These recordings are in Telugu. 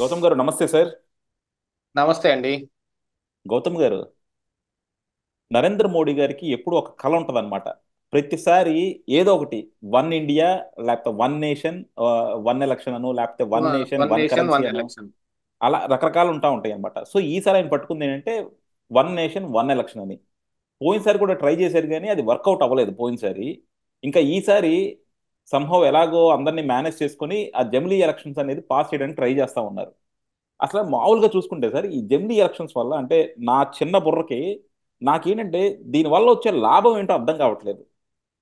గౌతమ్ గారు నమస్తే సార్. నమస్తే అండి. గౌతమ్ గారు, నరేంద్ర మోడీ గారికి ఎప్పుడు ఒక కళ ఉంటదన్నమాట. ప్రతిసారి ఏదో ఒకటి వన్ ఇండియా, లేకపోతే వన్ నేషన్, వన్ ఎలక్షన్ అను, లేకపోతే one nation one one nation currency one అను, ఎలక్షన్. అలా రకరకాలు ఉంటాయి అన్నమాట. సో ఈసారి ఆయన పట్టుకుంది ఏంటంటే వన్ నేషన్ వన్ ఎలక్షన్ అని. పోయినసారి కూడా ట్రై చేశారు కానీ అది వర్కౌట్ అవ్వలేదు పోయినసారి. ఇంకా ఈసారి సంభవ్ ఎలాగో అందరినీ మేనేజ్ చేసుకొని ఆ జమిలీ ఎలక్షన్స్ అనేది పాస్ చేయడానికి ట్రై చేస్తా ఉన్నారు. అసలు మామూలుగా చూసుకుంటే సార్, ఈ జమిలీ ఎలక్షన్స్ వల్ల అంటే నా చిన్న బుర్రకి నాకేంటంటే దీనివల్ల వచ్చే లాభం ఏంటో అర్థం కావట్లేదు.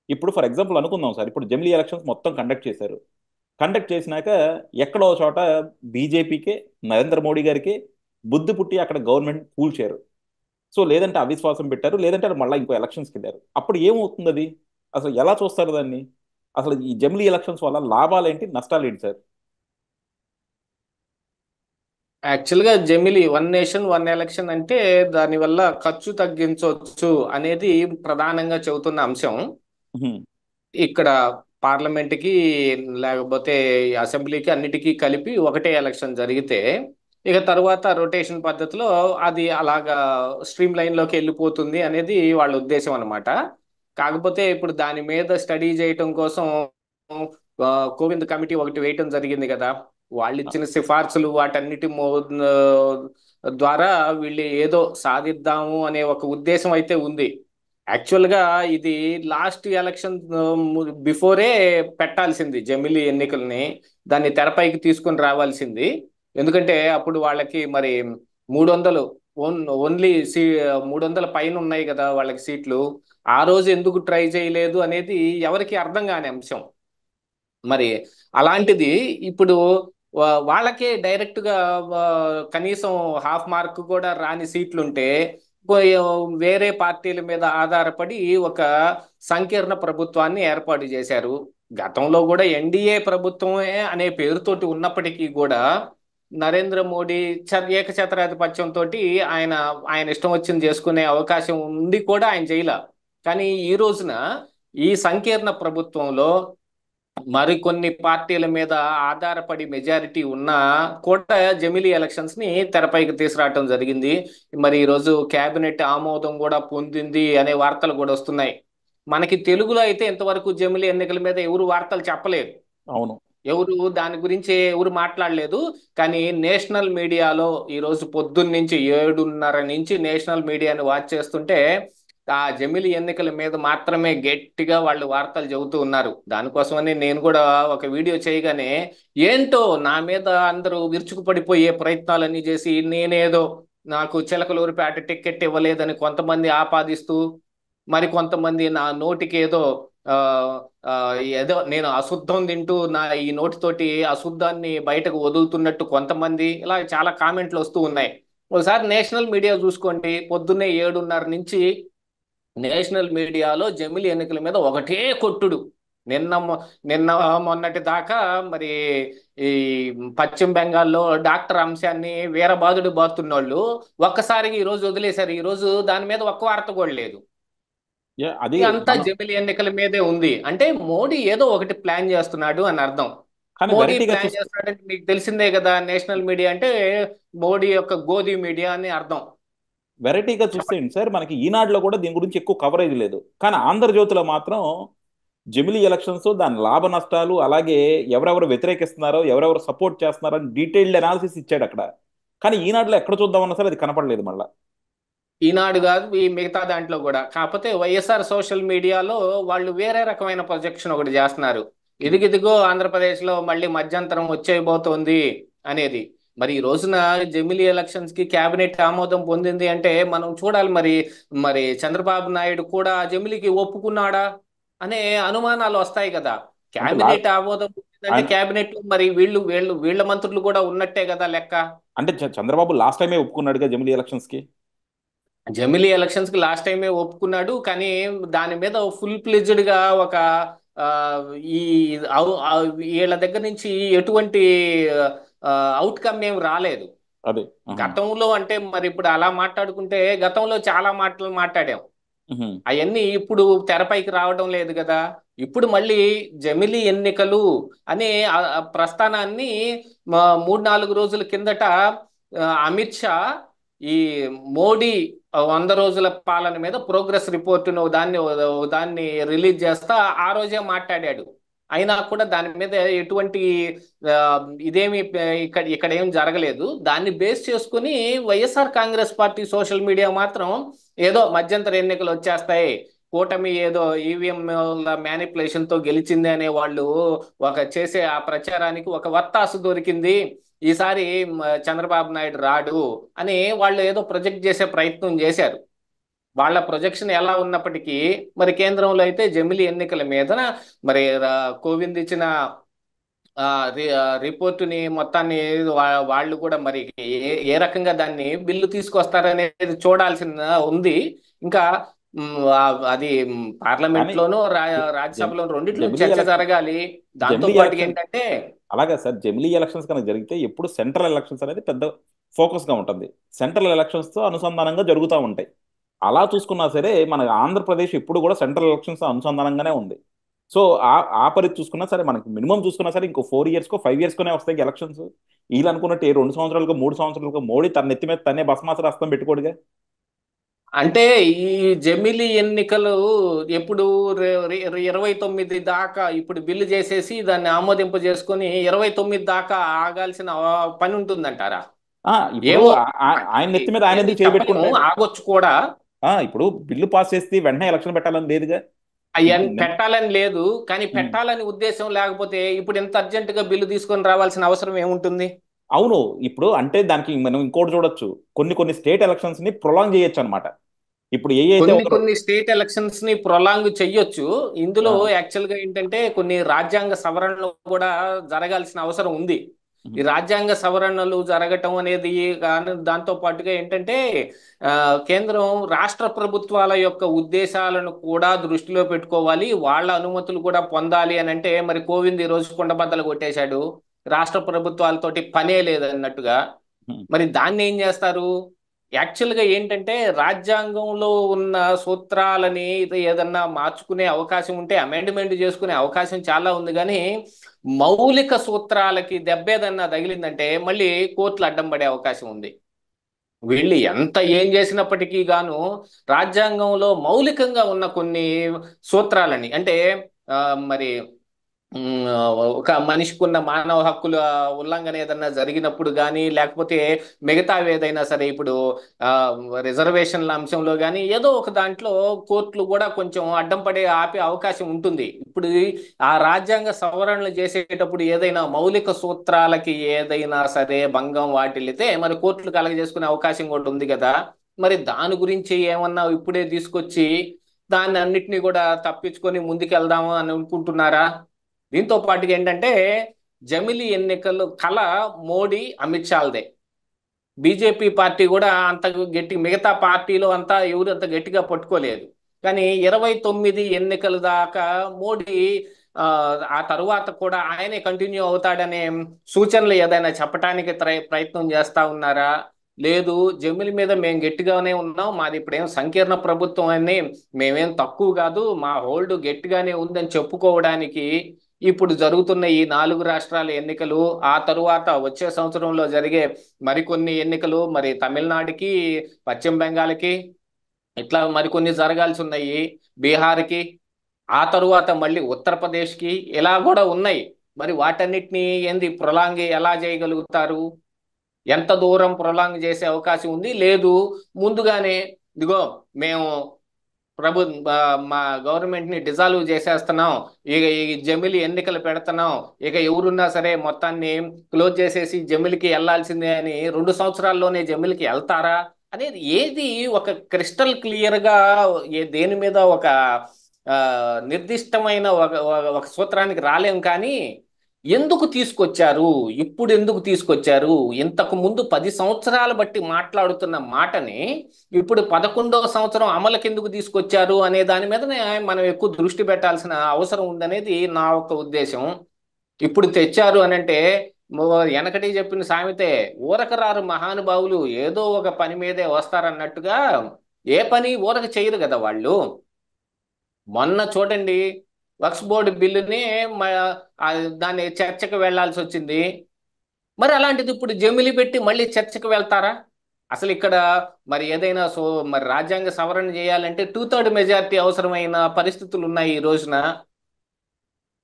ఇప్పుడు ఫర్ ఎగ్జాంపుల్ అనుకుందాం సార్, ఇప్పుడు జమిలీ ఎలక్షన్స్ మొత్తం కండక్ట్ చేశారు. కండక్ట్ చేసినాక ఎక్కడో చోట బీజేపీకే, నరేంద్ర మోడీ గారికి బుద్ధి పుట్టి అక్కడ గవర్నమెంట్ కూల్చారు. సో లేదంటే అవిశ్వాసం పెట్టారు, లేదంటే మళ్ళీ ఇంకో ఎలక్షన్స్కి వెళ్ళారు. అప్పుడు ఏమవుతుంది అది? అసలు ఎలా చూస్తారు దాన్ని? అసలు ఈ జమిలీ ఎలక్షన్స్ వల్ల లాభాలు ఏంటి, నష్టాలు ఏంటి సార్? యాక్చువల్గా జమిలీ వన్ నేషన్ వన్ ఎలక్షన్ అంటే దానివల్ల ఖర్చు తగ్గించవచ్చు అనేది ప్రధానంగా చెబుతున్న అంశం. ఉహుం. ఇక్కడ పార్లమెంట్కి లేకపోతే అసెంబ్లీకి అన్నిటికీ కలిపి ఒకటే ఎలక్షన్ జరిగితే ఇక తర్వాత రొటేషన్ పద్ధతిలో అది అలాగా స్ట్రీమ్ లైన్లోకి వెళ్ళిపోతుంది అనేది వాళ్ళ ఉద్దేశం అన్నమాట. కాకపోతే ఇప్పుడు దాని మీద స్టడీ చేయటం కోసం ఆ, కోవింద్ కమిటీ ఒకటి వేయటం జరిగింది కదా. వాళ్ళు ఇచ్చిన సిఫార్సులు వాటన్నిటి ద్వారా వీళ్ళు ఏదో సాధిద్దాము అనే ఒక ఉద్దేశం అయితే ఉంది. యాక్చువల్గా ఇది లాస్ట్ ఎలక్షన్ బిఫోరే పెట్టాల్సింది జమిలీ ఎన్నికల్ని, దాన్ని తెరపైకి తీసుకొని రావాల్సింది. ఎందుకంటే అప్పుడు వాళ్ళకి మరి 300 ఓన్లీ 300 పైన ఉన్నాయి కదా వాళ్ళకి సీట్లు. ఆ రోజు ఎందుకు ట్రై చేయలేదు అనేది ఎవరికి అర్థం కాని అంశం. మరి అలాంటిది ఇప్పుడు వాళ్ళకే డైరెక్ట్ గా కనీసం హాఫ్ మార్క్ కూడా రాని సీట్లుంటే కొ- వేరే పార్టీల మీద ఆధారపడి ఒక సంకీర్ణ ప్రభుత్వాన్ని ఏర్పాటు చేశారు. గతంలో కూడా ఎన్డీఏ ప్రభుత్వమే అనే పేరుతోటి ఉన్నప్పటికీ కూడా నరేంద్ర మోడీ ఏకఛత్రాధిపత్యంతో ఆయన ఆయన ఇష్టం వచ్చింది చేసుకునే అవకాశం ఉండి కూడా ఆయన చేయలే. కానీ ఈ రోజున ఈ సంకీర్ణ ప్రభుత్వంలో మరికొన్ని పార్టీల మీద ఆధారపడి మెజారిటీ ఉన్నా కూడా జమిలీ ఎలక్షన్స్ ని తెరపైకి తీసుకురావటం జరిగింది. మరి ఈరోజు కేబినెట్ ఆమోదం కూడా పొందింది అనే వార్తలు కూడా వస్తున్నాయి. మనకి తెలుగులో అయితే ఇంతవరకు జమిలీ ఎన్నికల మీద ఎవరు వార్తలు చెప్పలేదు. అవును. ఎవరు దాని గురించి ఎవరు మాట్లాడలేదు. కానీ నేషనల్ మీడియాలో ఈరోజు పొద్దున్న నుంచి 7:30 నుంచి నేషనల్ మీడియాని వాచ్ చేస్తుంటే ఆ జమిలి ఎన్నికల మీద మాత్రమే గట్టిగా వాళ్ళు వార్తలు చెబుతూ ఉన్నారు. దానికోసమని నేను కూడా ఒక వీడియో చేయగానే ఏంటో నా మీద అందరూ విరుచుకుపడిపోయే ప్రయత్నాలన్నీ చేసి నేనేదో నాకు చిలకలూరిపేట టికెట్ ఇవ్వలేదని కొంతమంది ఆపాదిస్తూ, మరి కొంతమంది నా నోటికి ఏదో ఆ, ఆ, ఏదో నేను అశుద్ధం తింటూ నా ఈ నోటితోటి అశుద్ధాన్ని బయటకు వదులుతున్నట్టు కొంతమంది ఇలా చాలా కామెంట్లు వస్తూ ఉన్నాయి. ఒకసారి నేషనల్ మీడియా చూసుకోండి, పొద్దున్నే 7:30 నుంచి నేషనల్ మీడియాలో జమిలి ఎన్నికల మీద ఒకటే కొట్టుడు. నిన్న నిన్న మొన్నటి దాకా మరి ఈ పశ్చిమ బెంగాల్లో డాక్టర్ అంశాన్ని వీరబాదుడు బాతున్నోళ్ళు ఒక్కసారిగా ఈ రోజు వదిలేశారు. ఈ రోజు దాని మీద ఒక్క వార్త కూడా లేదు. అది అంతా మనం జమిలి ఎన్నికల మీదే ఉంది. అంటే మోడీ ఏదో ఒకటి ప్లాన్ చేస్తున్నాడు అని అర్థం. కానీ మోడీ వెరైటీగా ప్లాన్ చూస్తే, చేస్తున్నాడంటే మీకు తెలిసిందే కదా. నేషనల్ మీడియా అంటే మోడీ యొక్క గోధి మీడియా అని అర్థం. వెరైటీగా చూస్తే చెప్పండి. ఏంటి సార్, మనకి ఈనాడులో కూడా దీని గురించి ఎక్కువ కవరేజ్ లేదు. కానీ ఆంధ్రజ్యోతిలో మాత్రం జమిలీ ఎలక్షన్స్, దాని లాభ నష్టాలు, అలాగే ఎవరెవరు వ్యతిరేకిస్తున్నారో, ఎవరెవరు సపోర్ట్ చేస్తున్నారో అని డీటెయిల్డ్ అనాలిసిస్ ఇచ్చాడు అక్కడ. కానీ ఈనాడులో ఎక్కడ చూద్దామన్నా సరే అది కనపడలేదు మళ్ళా. ఈనాడు కాదు, ఈ మిగతా దాంట్లో కూడా. కాకపోతే వైఎస్ఆర్ సోషల్ మీడియాలో వాళ్ళు వేరే రకమైన ప్రొజెక్షన్ ఒకటి చేస్తున్నారు. ఇదిగిదిగో ఆంధ్రప్రదేశ్లో మళ్ళీ మధ్యంతరం వచ్చేయబోతోంది అనేది. మరి ఈ రోజున జమిలీ ఎలక్షన్స్ కి కేబినెట్ ఆమోదం పొందింది అంటే మనం చూడాలి. మరి మరి చంద్రబాబు నాయుడు కూడా జమిలీకి ఒప్పుకున్నాడా అనే అనుమానాలు వస్తాయి కదా. అంటే లా కేబినెట్ ఆమోదం పొందిందంటే అన్- కేబినెట్ మరి వీళ్ళ మంత్రులు కూడా ఉన్నట్టే కదా లెక్క. అంటే చంద్రబాబు లాస్ట్ టైమే ఒప్పుకున్నాడుగా జమిలీ ఎలక్షన్స్ కి. జమిలీ ఎలక్షన్స్ కి లాస్ట్ టైమే ఒప్పుకున్నాడు. కానీ దాని మీద ఫుల్ ప్లెడ్జ్డ్ గా ఒక ఆ, ఈ వీళ్ళ దగ్గర నుంచి ఎటువంటి అవుట్కమ్ ఏం రాలేదు. అదే. ఆహా. గతంలో అంటే మరి ఇప్పుడు అలా మాట్లాడుకుంటే గతంలో చాలా మాటలు మాట్లాడాం. ఉహు. అవన్నీ ఇప్పుడు తెరపైకి రావడం లేదు కదా. ఇప్పుడు మళ్ళీ జమిలీ ఎన్నికలు అనే ఆ ప్రస్థానాన్ని 3-4 రోజుల కిందట అమిత్ షా ఈ మోడీ 100 రోజుల పాలన మీద ప్రోగ్రెస్ రిపోర్టును దాన్ని రిలీజ్ చేస్తా ఆ రోజే మాట్లాడాడు. అయినా కూడా దాని మీద ఎటువంటి ఆ, ఇదేమి ఇక్కడ ఏం జరగలేదు. దాన్ని బేస్ చేసుకుని YSR Congress party social media మాత్రం ఏదో మధ్యంతర ఎన్నికలు వచ్చేస్తాయి, కూటమి ఏదో ఈవీఎం మ్యానిపులేషన్ తో గెలిచింది అనే వాళ్ళు చేసే ఆ ప్రచారానికి ఒక వత్తాసు దొరికింది, ఈసారి చంద్రబాబు నాయుడు రాడు అని వాళ్ళు ఏదో ప్రొజెక్ట్ చేసే ప్రయత్నం చేశారు. వాళ్ళ ప్రొజెక్షన్ ఎలా ఉన్నప్పటికీ మరి కేంద్రంలో అయితే జమిలీ ఎన్నికల మీద మరి కోవింద్ ఇచ్చిన రిపోర్టుని మొత్తాన్ని వాళ్ళు కూడా మరి ఏ రకంగా దాన్ని బిల్లు తీసుకొస్తారనేది చూడాల్సిన ఉంది. ఇంకా అది పార్లమెంట్ కానీ లోనూ జమ్ రాజ్యసభలో రెండిట్లో జమిలీ చర్చ ఎలక్షన్ జరగాలి. దాంతో జమిలీ పాటు ఎలక్షన్ ఏంటంటే అలాగే సార్, జమిలీ ఎలక్షన్స్ కనుక జరిగితే ఎప్పుడు సెంట్రల్ ఎలక్షన్స్ అనేది పెద్ద ఫోకస్గా ఉంటుంది. సెంట్రల్ ఎలక్షన్స్తో అనుసంధానంగా జరుగుతూ ఉంటాయి. అలా చూసుకున్నా సరే మన ఆంధ్రప్రదేశ్ ఇప్పుడు కూడా సెంట్రల్ ఎలక్షన్స్ అనుసంధానంగానే ఉంది. సో ఆ ఆ పరిధి చూసుకున్నా సరే మనకి మినిమం చూసుకున్నా సరే ఇంకో 4 ఇయర్స్కో 5 ఇయర్స్కోనే వస్తాయి ఎలక్షన్స్. వీళ్ళు అనుకున్నట్టు 2 సంవత్సరాలకు 3 సంవత్సరాలకు మోడీ తన నెత్తి మీద తనే భస్మాసుర హస్తం పెట్టుకోడుగా. అంటే ఈ జమిలీ ఎన్నికలు ఎప్పుడు 29 దాకా ఇప్పుడు బిల్లు చేసేసి దాన్ని ఆమోదింప చేసుకొని 29 దాకా ఆగాల్సిన పని ఉంటుందంటారా? ఇప్పుడు ఏమో, ఆయన నెత్తి మీద ఆయన ఏది ఎందుకు చెప్పలేము, చేయబెట్టుకుంటాడు? ఆగొచ్చు కూడా. ఇప్పుడు బిల్లు పాస్ చేస్తే వెంటనే ఎలక్షన్ పెట్టాలని లేదుగా. అయ్యని ఇప్పుడు పెట్టాలని లేదు, కానీ ఉమ్, పెట్టాలని ఉద్దేశం లేకపోతే ఇప్పుడు ఇంత అర్జెంటుగా బిల్లు తీసుకొని రావాల్సిన అవసరం ఏముంటుంది? అవును. ఇప్పుడు అంటే దానికి మనం ఇంకోటి చూడొచ్చు. కొన్ని కొన్ని స్టేట్ ఎలక్షన్స్ ని ప్రొలాంగ్ చేయొచ్చు అనమాట. ఇప్పుడు ఏ అయితే కొన్ని ఒక కొన్ని స్టేట్ ఎలక్షన్స్ ని ప్రొలాంగ్ చెయ్యొచ్చు. ఇందులో ఆ, యాక్చువల్ గా ఏంటంటే కొన్ని రాజ్యాంగ సవరణలు కూడా జరగాల్సిన అవసరం ఉంది. ఈ ఉమ్, రాజ్యాంగ సవరణలు జరగటం అనేది కానీ దాంతో పాటుగా ఏంటంటే ఆ, కేంద్రం రాష్ట్ర ప్రభుత్వాల యొక్క ఉద్దేశాలను కూడా దృష్టిలో పెట్టుకోవాలి, వాళ్ళ అనుమతులు కూడా పొందాలి అని అంటే మరి కోవింద్ ఈ రోజు కుండబద్దలు కొట్టేశాడు, రాష్ట్ర ప్రభుత్వాలతోటి పనే లేదన్నట్టుగా. ఉమ్, మరి దాన్ని ఏం చేస్తారు? యాక్చువల్ గా ఏంటంటే రాజ్యాంగంలో ఉన్న సూత్రాలని ఇది ఏదన్నా మార్చుకునే అవకాశం ఉంటే అమెండ్మెంట్ చేసుకునే అవకాశం చాలా ఉంది, కానీ మౌలిక సూత్రాలకి దెబ్బేదన్నా తగిలిందంటే మళ్ళీ కోర్టులు అడ్డం పడే అవకాశం ఉంది. వీళ్ళు ఎంత ఏం చేసినప్పటికీ గాను రాజ్యాంగంలో మౌలికంగా ఉన్న కొన్ని సూత్రాలని అంటే ఆ, మరి ఉమ్, ఒక మనిషికి ఉన్న మానవ హక్కుల ఉల్లంఘన ఏదన్నా జరిగినప్పుడు కానీ లేకపోతే మిగతావి ఏదైనా సరే ఇప్పుడు ఆ, రిజర్వేషన్ల అంశంలో కానీ ఏదో ఒక దాంట్లో కోర్టులు కూడా కొంచెం అడ్డం పడే ఆపే అవకాశం ఉంటుంది. ఇప్పుడు ఆ రాజ్యాంగ సవరణలు చేసేటప్పుడు ఏదైనా మౌలిక సూత్రాలకి ఏదైనా సరే భంగం వాటిల్లితే మరి కోర్టులు కలగజేసుకునే అవకాశం కూడా ఉంది కదా. మరి దాని గురించి ఏమన్నా ఇప్పుడే తీసుకొచ్చి దాన్ని అన్నిటినీ కూడా తప్పించుకొని ముందుకెళ్దాము అని అనుకుంటున్నారా? దీంతో పాటుగా ఏంటంటే జమిలీ ఎన్నికలు కల మోడీ అమిత్ షాలదే. బీజేపీ పార్టీ కూడా అంత గట్టి, మిగతా పార్టీలో అంతా ఎవరు అంత గట్టిగా పట్టుకోలేదు. కానీ 29 ఎన్నికల దాకా మోడీ ఆ ఆ తరువాత కూడా ఆయనే కంటిన్యూ అవుతాడనే సూచనలు ఏదైనా చెప్పడానికి ప్రయత్నం చేస్తా ఉన్నారా? లేదు, జమిలి మీద మేము గట్టిగానే ఉన్నాం, మాది ఇప్పుడేం సంకీర్ణ ప్రభుత్వం అని, మేమేం తక్కువ కాదు, మా హోల్డ్ గట్టిగానే ఉందని చెప్పుకోవడానికి ఇప్పుడు జరుగుతున్న ఈ 4 రాష్ట్రాల ఎన్నికలు, ఆ తరువాత వచ్చే సంవత్సరంలో జరిగే మరికొన్ని ఎన్నికలు, మరి తమిళనాడుకి, పశ్చిమ బెంగాల్కి, ఇట్లా మరికొన్ని జరగాల్సి ఉన్నాయి, బీహార్కి, ఆ తరువాత మళ్ళీ ఉత్తరప్రదేశ్కి, ఇలా కూడా ఉన్నాయి. మరి వాటన్నిటిని ఏంది ప్రొలాంగ్ ఎలా చేయగలుగుతారు? ఎంత దూరం ప్రొలాంగ్ చేసే అవకాశం ఉంది? లేదు, ముందుగానే ఇదిగో మేము ప్రభు మా గవర్నమెంట్ ని డిజాల్వ్ చేసేస్తున్నాం, ఇక ఈ జమిలి ఎన్నికలు పెడుతున్నాం, ఇక ఎవరున్నా సరే మొత్తాన్ని క్లోజ్ చేసేసి జమిలికి వెళ్లాల్సిందే అని 2 సంవత్సరాల్లోనే జమిలికి వెళ్తారా అనేది ఏది ఒక క్రిస్టల్ క్లియర్ గా దేని మీద ఒక ఆ, నిర్దిష్టమైన ఒక సూత్రానికి రాలేం. కానీ ఎందుకు తీసుకొచ్చారు, ఇప్పుడు ఎందుకు తీసుకొచ్చారు, ఇంతకు ముందు 10 సంవత్సరాలు బట్టి మాట్లాడుతున్న మాటని ఇప్పుడు 11వ సంవత్సరం అమలుకి ఎందుకు తీసుకొచ్చారు అనే దాని మీదనే మనం ఎక్కువ దృష్టి పెట్టాల్సిన అవసరం ఉందనేది నా ఒక ఉద్దేశం. ఇప్పుడు తెచ్చారు అని అంటే వెనకటి చెప్పిన సామెతే, ఊరకరారు మహానుభావులు ఏదో ఒక పని మీదే వస్తారన్నట్టుగా ఏ పని ఊరక చేయరు కదా వాళ్ళు. మొన్న చూడండి, వక్స్ బోర్డు బిల్లుని మ- ఆ దాన్ని చర్చకు వెళ్లాల్సి వచ్చింది. మరి అలాంటిది ఇప్పుడు జమిలి పెట్టి మళ్ళీ చర్చకు వెళ్తారా? అసలు ఇక్కడ మరి ఏదైనా మరి రాజ్యాంగ సవరణ చేయాలంటే 2/3 మెజారిటీ అవసరమైన పరిస్థితులు ఉన్నాయి ఈ రోజున.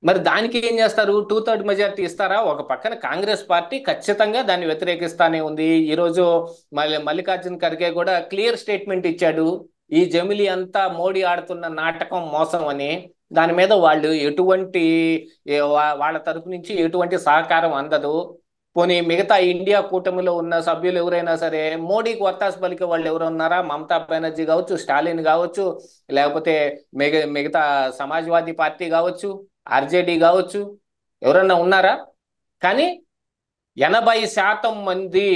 మరి దానికి ఏం చేస్తారు? 2/3 మెజారిటీ ఇస్తారా? ఒక పక్కన కాంగ్రెస్ పార్టీ ఖచ్చితంగా దాన్ని వ్యతిరేకిస్తానే ఉంది. ఈరోజు మల్లికార్జున్ ఖర్గే కూడా క్లియర్ స్టేట్మెంట్ ఇచ్చాడు, ఈ జమిలి అంతా మోడీ ఆడుతున్న నాటకం, మోసం అని. దాని మీద వాళ్ళు ఎటువంటి వాళ్ళ తరపు నుంచి ఎటువంటి సహకారం అందదు. పోనీ మిగతా ఇండియా కూటమిలో ఉన్న సభ్యులు ఎవరైనా సరే మోడీకి వత్తాసు పలికే వాళ్ళు ఎవరు ఉన్నారా? మమతా బెనర్జీ కావచ్చు, స్టాలిన్ కావచ్చు, లేకపోతే మిగతా సమాజ్వాదీ పార్టీ కావచ్చు, ఆర్జేడీ కావచ్చు, ఎవరన్నా ఉన్నారా? కానీ 80% మంది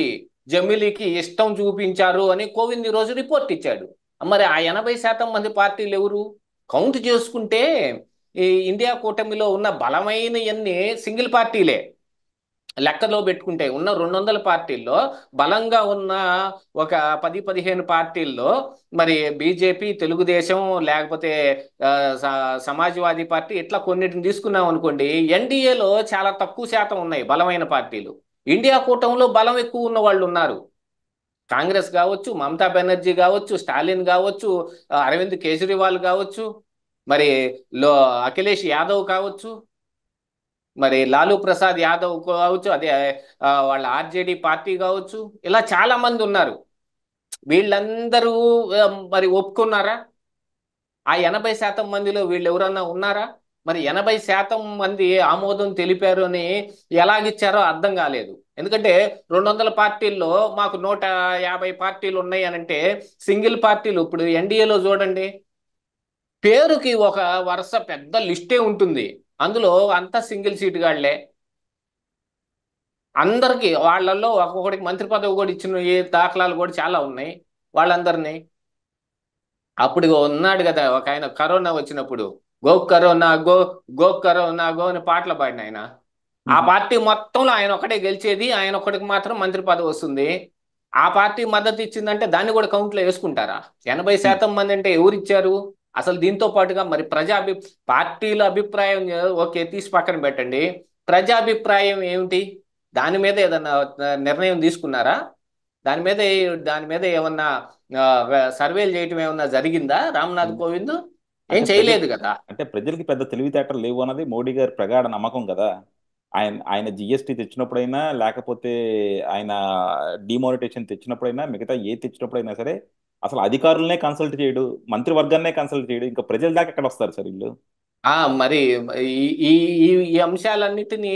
జమిలీకి ఇష్టం చూపించారు అని కోవింద్ ఈరోజు రిపోర్ట్ ఇచ్చాడు. మరి ఆ 80% మంది పార్టీలు ఎవరు? కౌంట్ చేసుకుంటే ఈ ఇండియా కూటమిలో ఉన్న బలమైన సింగిల్ పార్టీలే. లెక్కలో పెట్టుకుంటే ఉన్న 200 పార్టీల్లో బలంగా ఉన్న ఒక 10-15 పార్టీల్లో మరి బీజేపీ, తెలుగుదేశం, లేకపోతే ఆ, సమాజ్వాదీ పార్టీ, ఇట్లా కొన్నిటిని తీసుకున్నాం అనుకోండి, ఎన్డీఏలో చాలా తక్కువ శాతం ఉన్నాయి బలమైన పార్టీలు. ఇండియా కూటమిలో బలం ఎక్కువ ఉన్న వాళ్ళు ఉన్నారు. కాంగ్రెస్ కావచ్చు, మమతా బెనర్జీ కావచ్చు, స్టాలిన్ కావచ్చు, అరవింద్ కేజ్రీవాల్ కావచ్చు, మరి లో అఖిలేష్ యాదవ్ కావచ్చు, మరి లాలూ ప్రసాద్ యాదవ్ కావచ్చు, అదే వాళ్ళ ఆర్జేడీ పార్టీ కావచ్చు, ఇలా చాలా మంది ఉన్నారు. వీళ్ళందరూ ఆ, మరి ఒప్పుకున్నారా? ఆ 80% మందిలో వీళ్ళు ఎవరన్నా ఉన్నారా? మరి 80% మంది ఆమోదం తెలిపారు అని ఎలాగిచ్చారో అర్థం కాలేదు. ఎందుకంటే 200 పార్టీల్లో మాకు 150 పార్టీలు ఉన్నాయి అని అంటే, సింగిల్ పార్టీలు ఇప్పుడు ఎన్డీఏలో చూడండి, పేరుకి ఒక వరుస పెద్ద లిస్టే ఉంటుంది, అందులో అంతా సింగిల్ సీట్ గాళ్లే. అందరికి వాళ్ళల్లో ఒక్కొక్కడికి మంత్రి పదవి కూడా ఇచ్చిన ఏ దాఖలాలు కూడా చాలా ఉన్నాయి వాళ్ళందరినీ. అప్పుడు ఉన్నాడు కదా ఒక ఆయన, కరోనా వచ్చినప్పుడు go corona go, go corona go అని పాటలు పాడిన ఆయన. ఆ పార్టీ మొత్తంలో ఆయన ఒకటే గెలిచేది, ఆయన ఒకటికి మాత్రం మంత్రి పదవి వస్తుంది. ఆ పార్టీ మద్దతు ఇచ్చిందంటే దాన్ని కూడా కౌంట్లో వేసుకుంటారా? 80% మంది అంటే ఎవరు ఇచ్చారు? అసలు దీంతో పాటుగా మరి పార్టీల అభిప్రాయం ఓకే, తీసి పక్కన పెట్టండి, ప్రజాభిప్రాయం ఏమిటి? దాని మీద ఏదన్నా నిర్ణయం తీసుకున్నారా? దాని మీద దాని మీద ఏమన్నా సర్వేలు చేయటం ఏమన్నా జరిగిందా రామ్నాథ్ కోవింద్? ఏం అంటే ప్రజలు చేయలేదు కదా. అంటే ప్రజలకి పెద్ద తెలివితేటలు లేవు అన్నది మోడీ గారి ప్రగాఢ నమ్మకం కదా. ఆయన ఆయన జిఎస్టీ తెచ్చినప్పుడైనా, లేకపోతే ఆయన డిమానిటేషన్ తెచ్చినప్పుడైనా, మిగతా ఏ తెచ్చినప్పుడైనా సరే అసలు అధికారులనే కన్సల్ట్ చేయడు, మంత్రివర్గాన్నే కన్సల్ట్ చేయడు, ఇంకా ప్రజల దాకా ఎక్కడ వస్తారు సార్ వీళ్ళు? మరి ఈ ఈ ఈ ఈ అంశాలన్నిటినీ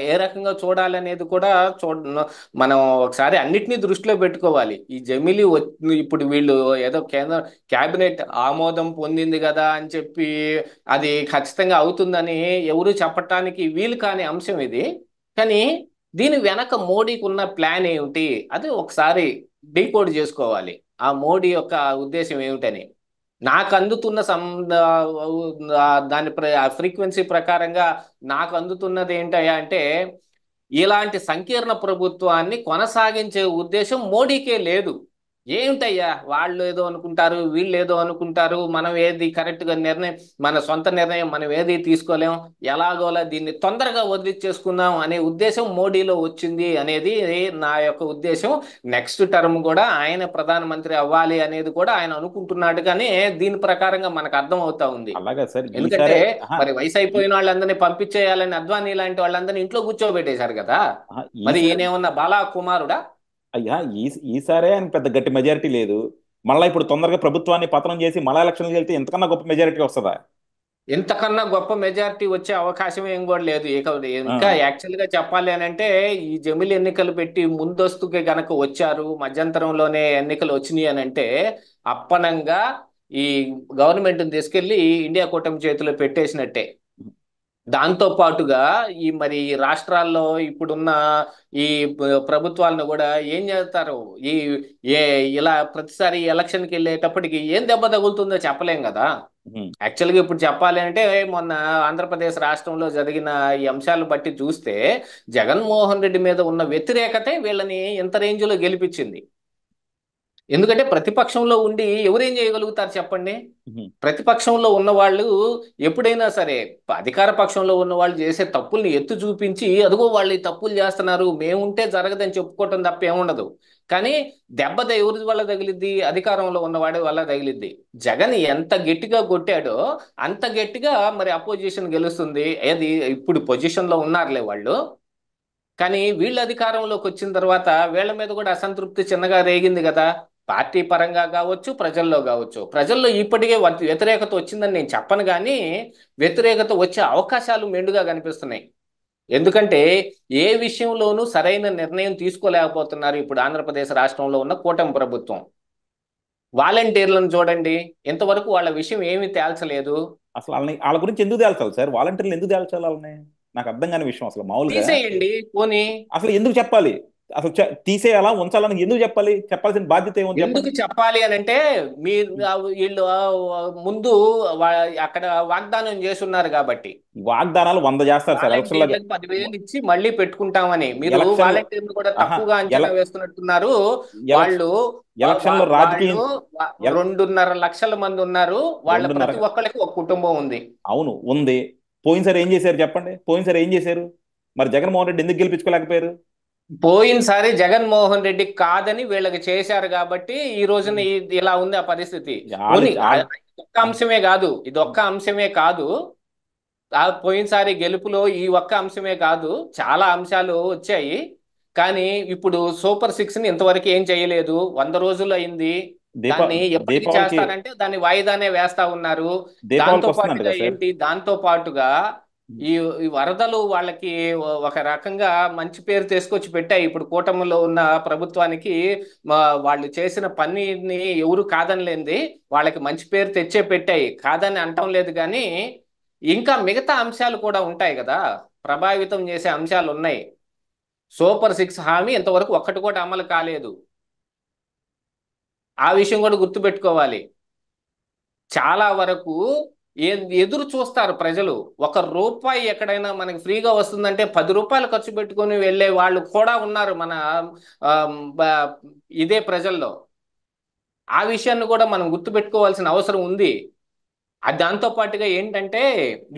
ఏ రకంగా చూడాలనేది కూడా చూడ మనం ఒకసారి అన్నిటినీ దృష్టిలో పెట్టుకోవాలి. ఈ జమిలి ఇప్పుడు వీళ్ళు ఏదో కేంద్ర కేబినెట్ ఆమోదం పొందింది కదా అని చెప్పి అది ఖచ్చితంగా అవుతుందని ఎవరు చెప్పటానికి వీలు కాని అంశం ఇది. కానీ దీని వెనక మోడీకి ఉన్న ప్లాన్ ఏమిటి అది ఒకసారి డీకోడ్ చేసుకోవాలి, ఆ మోడీ యొక్క ఉద్దేశం ఏమిటని. నాకు అందుతున్న దాని ఫ్రీక్వెన్సీ ప్రకారంగా నాకు అందుతున్నది ఏంటయ్యా అంటే, ఇలాంటి సంకీర్ణ ప్రభుత్వాన్ని కొనసాగించే ఉద్దేశం మోడీకే లేదు. ఏమిటయ్యా, వాళ్ళు ఏదో అనుకుంటారు, వీళ్ళు ఏదో అనుకుంటారు, మనం ఏది కరెక్ట్గా నిర్ణయం, మన సొంత నిర్ణయం మనం ఏది తీసుకోలేం, ఎలాగోలా దీన్ని తొందరగా వదిలిచ్చేసుకుందాం అనే ఉద్దేశం మోడీలో వచ్చింది అనేది నా యొక్క ఉద్దేశం. నెక్స్ట్ టర్మ్ కూడా ఆయన ప్రధానమంత్రి అవ్వాలి అనేది కూడా ఆయన అనుకుంటున్నట్టుగానే దీని ప్రకారంగా మనకు అర్థం అవుతా ఉంది. అలాగా సార్ ఎందుకంటే ఈసారే మరి వయసు అయిపోయిన వాళ్ళందరినీ పంపించేయాలని అద్వానీ లాంటి వాళ్ళందరినీ ఇంట్లో కూర్చోబెట్టేశారు కదా. మరి ఈసారి ఈయనేమన్నా బాలా కుమారుడా? అయ్యా ఈసారే ఆయన పెద్ద గట్టి మెజారిటీ లేదు. మళ్ళీ ఇప్పుడు తొందరగా ప్రభుత్వాన్ని పతనం చేసి మళ్ళా ఎలక్షన్కి వెళ్తే ఎంతకన్నా గొప్ప మెజారిటీ వస్తుందా? ఇంతకన్నా గొప్ప మెజారిటీ వచ్చే అవకాశం ఏం కూడా లేదు. ఇక ఆ, ఇంకా యాక్చువల్ గా చెప్పాలి అని అంటే, ఈ జమిలి ఎన్నికలు పెట్టి ముందస్తుగా గనక వచ్చారు, మధ్యంతరంలోనే ఎన్నికలు వచ్చినాయి అని అంటే, అప్పనంగా ఈ గవర్నమెంట్ తీసుకెళ్లి ఇండియా కూటమి చేతిలో పెట్టేసినట్టే. దాంతో పాటుగా మరి ఈ రాష్ట్రాల్లో ఇప్పుడున్న ఈ ప్రభుత్వాలను కూడా ఏం చేస్తారు? ఈ ఏ ఇలా ప్రతిసారి ఎలక్షన్కి వెళ్ళేటప్పటికి ఏం దెబ్బ తగులుతుందో చెప్పలేం కదా. ఉమ్. యాక్చువల్గా ఇప్పుడు చెప్పాలి అంటే, మొన్న ఆంధ్రప్రదేశ్ రాష్ట్రంలో జరిగిన ఈ అంశాలు బట్టి చూస్తే జగన్మోహన్ రెడ్డి మీద ఉన్న వ్యతిరేకతే వీళ్ళని ఇంత రేంజ్లో గెలిపించింది. ఎందుకంటే ప్రతిపక్షంలో ఉండి ఎవరేం చేయగలుగుతారు చెప్పండి? ఉహు. ప్రతిపక్షంలో ఉన్న వాళ్ళు ఎప్పుడైనా సరే అధికార పక్షంలో ఉన్న వాళ్ళు చేసే తప్పుల్ని ఎత్తు చూపించి అదిగో వాళ్ళు ఈ తప్పులు చేస్తున్నారు మేముంటే జరగదని చెప్పుకోవటం తప్ప ఏముండదు. కానీ దెబ్బ ఎవరి వల్ల తగిలిద్ది? అధికారంలో ఉన్నవాడి వల్ల తగిలిద్ది. జగన్ ఎంత గట్టిగా కొట్టాడో అంత గట్టిగా మరి అపోజిషన్ గెలుస్తుంది. ఏది ఇప్పుడు పొజిషన్ లో ఉన్నారులే వాళ్ళు. కానీ వీళ్ళు అధికారంలోకి వచ్చిన తర్వాత వీళ్ళ మీద కూడా అసంతృప్తి చిన్నగా రేగింది కదా. పార్టీ పరంగా కావచ్చు, ప్రజల్లో కావచ్చు. ప్రజల్లో ఇప్పటికే వ్యతిరేకత వచ్చిందని నేను చెప్పను కానీ వ్యతిరేకత వచ్చే అవకాశాలు మెండుగా కనిపిస్తున్నాయి. ఎందుకంటే ఏ విషయంలోనూ సరైన నిర్ణయం తీసుకోలేకపోతున్నారు ఇప్పుడు ఆంధ్రప్రదేశ్ రాష్ట్రంలో ఉన్న కూటమి ప్రభుత్వం. వాలంటీర్లను చూడండి, ఇంతవరకు వాళ్ళ విషయం ఏమీ తేల్చలేదు. అసలు వాళ్ళ గురించి ఎందుకు తేల్చాలి సార్? వాలంటీర్లు ఎందుకు తేల్చాలి వాళ్ళని? నాకు అర్థం కాని విషయం అసలు మామూలుగా. తీసేయండి పోనీ. అసలు ఎందుకు చెప్పాలి? అసలు తీసేయాలా ఉంచాలని ఎందుకు చెప్పాలి? చెప్పాల్సిన బాధ్యత ఏమో ఎందుకు చెప్పండి. చెప్పాలి అని అంటే మీరు వీళ్ళు ముందు వా- అక్కడ వాగ్దానం చేస్తున్నారు కాబట్టి వాగ్దానాలు 100 చేస్తారు సార్ ఎలక్షన్లో. వాలంటీర్లకు 10,000 ఇచ్చి మళ్ళీ పెట్టుకుంటామని. మీరు ఎలక్షన్లు వాలంటీర్లు కూడా ఆహా తక్కువగా ఎల అంచనా వేస్తున్నట్టున్నారు. ఎలక్షన్ వాళ్ళు ఎలక్షన్లో రాజకీయం వాళ్ళు ఎల 2.5 లక్షల మంది ఉన్నారు. వాళ్ళ 2.5. ప్రతి ఒక్కరికి ఒక కుటుంబం ఉంది. అవును ఉంది. పోయినసారి ఏం చేశారు చెప్పండి? పోయినసారి ఏం చేశారు? మరి జగన్మోహన్ రెడ్డి ఎందుకు గెలిపించుకోలేకపోయారు? పోయినసారి జగన్మోహన్ రెడ్డి కాదని వీళ్ళకి చేశారు కాబట్టి ఈ రోజున ఇలా ఉంది ఆ పరిస్థితి. వాళ్ళు పోనీ ఒక్క అంశమే కాదు, ఇది ఒక్క అంశమే కాదు. ఆ పోయినసారి గెలుపులో ఈ ఒక్క అంశమే కాదు, చాలా అంశాలు వచ్చాయి. కానీ ఇప్పుడు సూపర్ 6 ని ఇంతవరకు ఏం చేయలేదు. 100 రోజులు అయింది. దీపా దాన్ని ఎప్పటికి దీపావళికి చేస్తారంటే దాన్ని వాయిదానే వేస్తా ఉన్నారు. దాంతో దీపావళికి వస్తుందంట పాటుగా కదా సార్. ఏంటి, దాంతో పాటుగా ఈ ఈ వరదలు వాళ్ళకి ఒక రకంగా మంచి పేరు తీసుకొచ్చి పెట్టాయి ఇప్పుడు కూటమిలో ఉన్న ప్రభుత్వానికి. వాళ్ళు చేసిన పనిని ఎవరు కాదనిలేంది, వాళ్ళకి మంచి పేరు తెచ్చే పెట్టాయి, కాదని అంటం లేదు. కానీ ఇంకా మిగతా అంశాలు కూడా ఉంటాయి కదా, ప్రభావితం చేసే అంశాలు ఉన్నాయి. సూపర్ 6 హామీ ఇంతవరకు ఒక్కటి కూడా అమలు కాలేదు. ఆ విషయం కూడా గుర్తుపెట్టుకోవాలి. చాలా వరకు ఎదురు చూస్తారు ప్రజలు. 1 రూపాయి ఎక్కడైనా మనకి ఫ్రీగా వస్తుందంటే 10 రూపాయలు ఖర్చు పెట్టుకొని వెళ్ళే వాళ్ళు కూడా ఉన్నారు మన ఆ, బ- ఇదే ప్రజల్లో. ఆ విషయాన్ని కూడా మనం గుర్తుపెట్టుకోవాల్సిన అవసరం ఉంది. దాంతో పాటుగా ఏంటంటే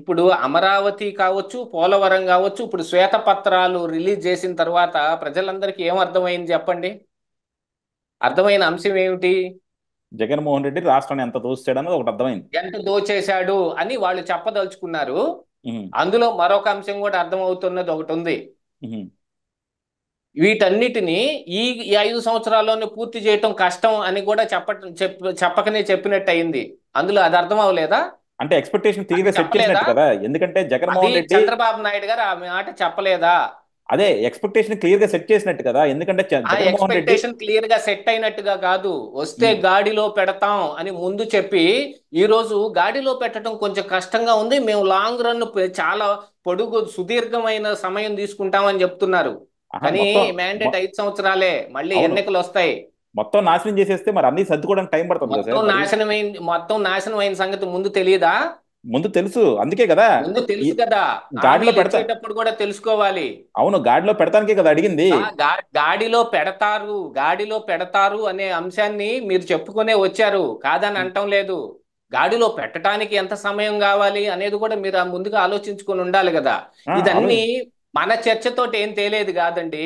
ఇప్పుడు అమరావతి కావచ్చు, పోలవరం కావచ్చు, ఇప్పుడు శ్వేతపత్రాలు రిలీజ్ చేసిన తర్వాత ప్రజలందరికీ ఏం అర్థమైంది చెప్పండి? అర్థమైన అంశం ఏమిటి? జగన్మోహన్ రెడ్డి రాష్ట్రాన్ని ఎంత దోస్తాడు అనేది ఒకటి అర్థమైంది. ఎంత దోచేశాడు అని వాళ్ళు చెప్పదలుచుకున్నారు. ఉహు, అందులో మరొక అంశం కూడా అర్థమవుతున్నది ఒకటి ఉంది. ఉహు. వీటన్నిటిని ఈ ఈ 5 సంవత్సరాల్లోనే పూర్తి చేయటం కష్టం అని కూడా చెప్పకనే చెప్పినట్టు అయింది. అందులో అది అర్థం అవ్వలేదా? అంటే ఎక్స్పెక్టేషన్ అది క్లియర్గా సెట్ చెప్పలేదా? చేసినట్టు కదా, ఎందుకంటే అది జగన్మోహన్ రెడ్డి చంద్రబాబు నాయుడు గారు ఆ మాట చెప్పలేదా? అదే ఎక్స్పెక్టేషన్ క్లియర్గా సెట్ చేసినట్టు కదా, ఎందుకంటే ఆ జగన్మోహన్ రెడ్డి. ఎక్స్పెక్టేషన్ క్లియర్ గా సెట్ అయినట్టుగా కాదు, వస్తే ఉమ్, గాడిలో పెడతాం అని ముందు చెప్పి ఈ రోజు గాడిలో పెట్టడం కొంచెం కష్టంగా ఉంది, మేము లాంగ్ రన్ చాలా పొడుగు సుదీర్ఘమైన సమయం తీసుకుంటామని చెప్తున్నారు. ఆహా కానీ మొత్తం మ్యాండేట్ 5 సంవత్సరాలే, మళ్ళీ అవును, ఎన్నికలు వస్తాయి. మొత్తం నాశనం చేసేస్తే మరి అన్ని సర్దుకోవడానికి టైం పడుతుంది కదా సార్ మరి. మొత్తం నాశనం అయిన సంగతి ముందు తెలియదా? ముందు తెలుసు, అందుకే కదా ముందు ఈ తెలుసు కదా. గాడిలో హామీలు పెడతా. ఇచ్చేటప్పుడు కూడా తెలుసుకోవాలి. అవును, గాడిలో పెడతానికే కదా అడిగింది. గాడిలో పెడతారు, గాడిలో పెడతారు అనే అంశాన్ని మీరు చెప్పుకునే వచ్చారు, కాదని అంటం లేదు. గాడిలో పెట్టడానికి ఎంత సమయం కావాలి అనేది కూడా మీరు ఆ ముందుగా ఆలోచించుకొని ఉండాలి కదా. ఆలోచి ఇదన్నీ మన చర్చతోటి ఏం తేలేదు కాదండి.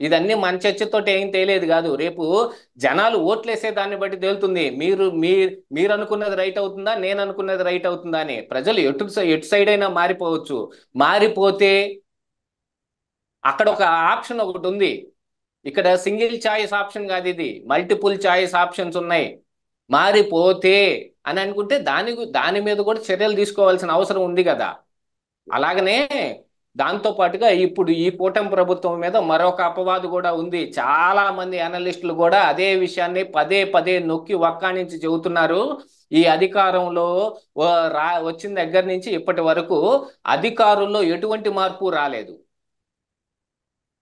ఇదన్నీ మన చర్చతోటి ఏం తేలేదు కాదు. రేపు జనాలు ఓట్లేసే దాన్ని బట్టి తేలుతుంది. మీరు అనుకున్నది రైట్ అవుతుందా, నేను అనుకున్నది రైట్ అవుతుందా అని. ప్రజలు ఎటు సైడ్ అయినా మారిపోవచ్చు. మారిపోతే అక్కడ ఒక ఆప్షన్ ఒకటి ఉంది. ఇక్కడ సింగిల్ చాయిస్ ఆప్షన్ కాదు, ఇది మల్టిపుల్ చాయిస్ ఆప్షన్స్ ఉన్నాయి. మారిపోతే అని అనుకుంటే దాని మీద కూడా చర్యలు తీసుకోవాల్సిన అవసరం ఉంది కదా. అలాగనే దాంతో పాటుగా ఇప్పుడు ఈ కూటమి ప్రభుత్వం మీద మరొక అపవాదు కూడా ఉంది. చాలా మంది అనలిస్టులు కూడా అదే విషయాన్ని పదే పదే నొక్కి వక్కాణించి చెబుతున్నారు. ఈ అధికారంలో వచ్చిన దగ్గర నుంచి ఇప్పటి వరకు అధికారుల్లో ఎటువంటి మార్పు రాలేదు.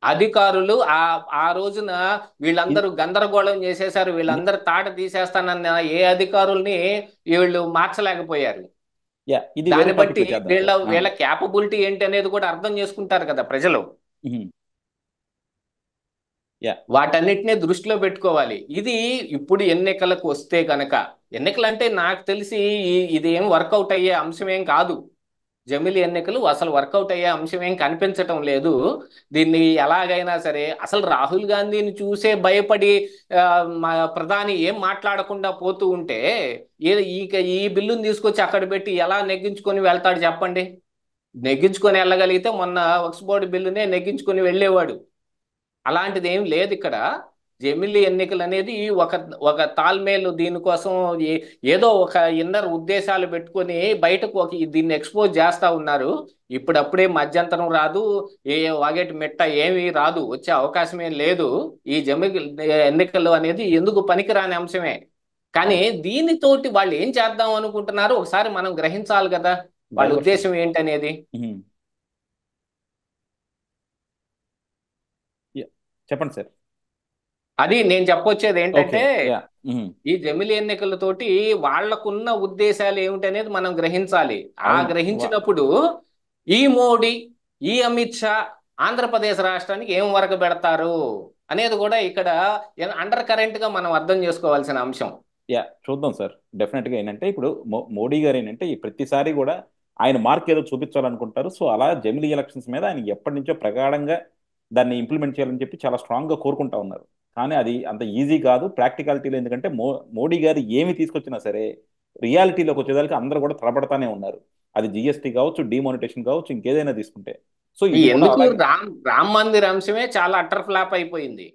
అధికారులు ఆ ఆ రోజున ఇది వీళ్ళందరూ గందరగోళం చేసేశారు. ఇది వీళ్ళందరూ తాట తీసేస్తానన్న ఏ అధికారుల్ని వీళ్ళు మార్చలేకపోయారు. ఇది వేరే దాన్ని టాపిక్ బట్టి వచ్చేద్దాం వీళ్ళ సార్. వీళ్ళ క్యాపబిలిటీ ఏంటి అనేది కూడా అర్థం చేసుకుంటారు కదా ప్రజలు. ఉహు. యా. వాటన్నిటిని దృష్టిలో పెట్టుకోవాలి. ఇది ఇప్పుడు ఎన్నికలకు వస్తే కనుక, ఎన్నికలు అంటే నాకు తెలిసి ఇది ఏం వర్కౌట్ అయ్యే అంశం ఏం కాదు. జమిలి ఎన్నికలు అసలు వర్కౌట్ అయ్యే అంశం ఏం కనిపించటం లేదు. దీన్ని ఎలాగైనా సరే, అసలు రాహుల్ గాంధీని చూసే భయపడి ఆ, మా ప్రధాని ఏం మాట్లాడకుండా పోతూ ఉంటే ఈ బిల్లుని తీసుకొచ్చి అక్కడ పెట్టి ఎలా నెగ్గించుకొని వెళ్తాడు చెప్పండి. నెగ్గించుకొని వెళ్ళగలిగితే మొన్న వక్స్ బోర్డు బిల్లునే నెగ్గించుకొని వెళ్ళేవాడు. అలాంటిది ఏం లేదు ఇక్కడ. జమిలి ఎన్నికలు అనేది ఒక ఒక తాల్మేలు, దీనికోసం ఏదో ఒక ఇన్నర్ ఉద్దేశాలు పెట్టుకొని బయటకు దీన్ని ఎక్స్పోజ్ చేస్తా ఉన్నారు. ఇప్పుడప్పుడే మధ్యంతరం రాదు, వాగేటి మెట్ట ఏమీ రాదు, వచ్చే అవకాశం ఏం లేదు. ఈ జమిలి ఎన్నికలు అనేది ఎందుకు పనికిరాని అంశమే. కానీ అవును. దీనితోటి వాళ్ళు ఏం చేద్దాం అనుకుంటున్నారు ఒకసారి మనం గ్రహించాలి కదా, వాళ్ళ డైవర్షన్. ఉద్దేశం ఏంటనేది. చెప్పండి సార్. అది నేను చెప్పొచ్చేది ఓకే. ఏంటంటే, యా. ఈ జమిలి ఎన్నికలతోటి వాళ్లకున్న ఉద్దేశాలు ఏమిటనేది మనం గ్రహించాలి. ఆ అవును. గ్రహించినప్పుడు ఈ మోడీ, ఈ అమిత్ షా ఆంధ్రప్రదేశ్ రాష్ట్రానికి ఏం వరకు పెడతారు అనేది కూడా ఇక్కడ అండర్ కరెంట్ గా మనం అర్థం చేసుకోవాల్సిన అంశం. యా, చూద్దాం సార్. డెఫినెట్గా ఏంటంటే ఇప్పుడు మోడీ గారు ఏంటంటే ఈ ప్రతిసారి కూడా ఆయన మార్క్ ఏదో చూపించాలనుకుంటారు. సో అలా జమిలీ ఎలక్షన్స్ మీద ఆయన ఎప్పటి నుంచో ప్రగాఢంగా దాన్ని ఇంప్లిమెంట్ చేయాలని చెప్పి చాలా స్ట్రాంగ్గా కోరుకుంటా ఉన్నారు. కానీ అది అంత ఈజీ కాదు ప్రాక్టికాలిటీలో. ఎందుకంటే మోడీ గారు ఏమి తీసుకొచ్చినా సరే రియాలిటీలోకి వచ్చేదానికి అందరూ కూడా తలపడతానే ఉన్నారు. అది జిఎస్టీ కావచ్చు, డిమానిటేషన్ కావచ్చు, ఇంకేదైనా తీసుకుంటే. సో ఈ ఇది కూడా ఎందుకు అలాగే. రామ్ రామ్ మందిర్ అంశమే చాలా అటర్ ఫ్లాప్ అయిపోయింది.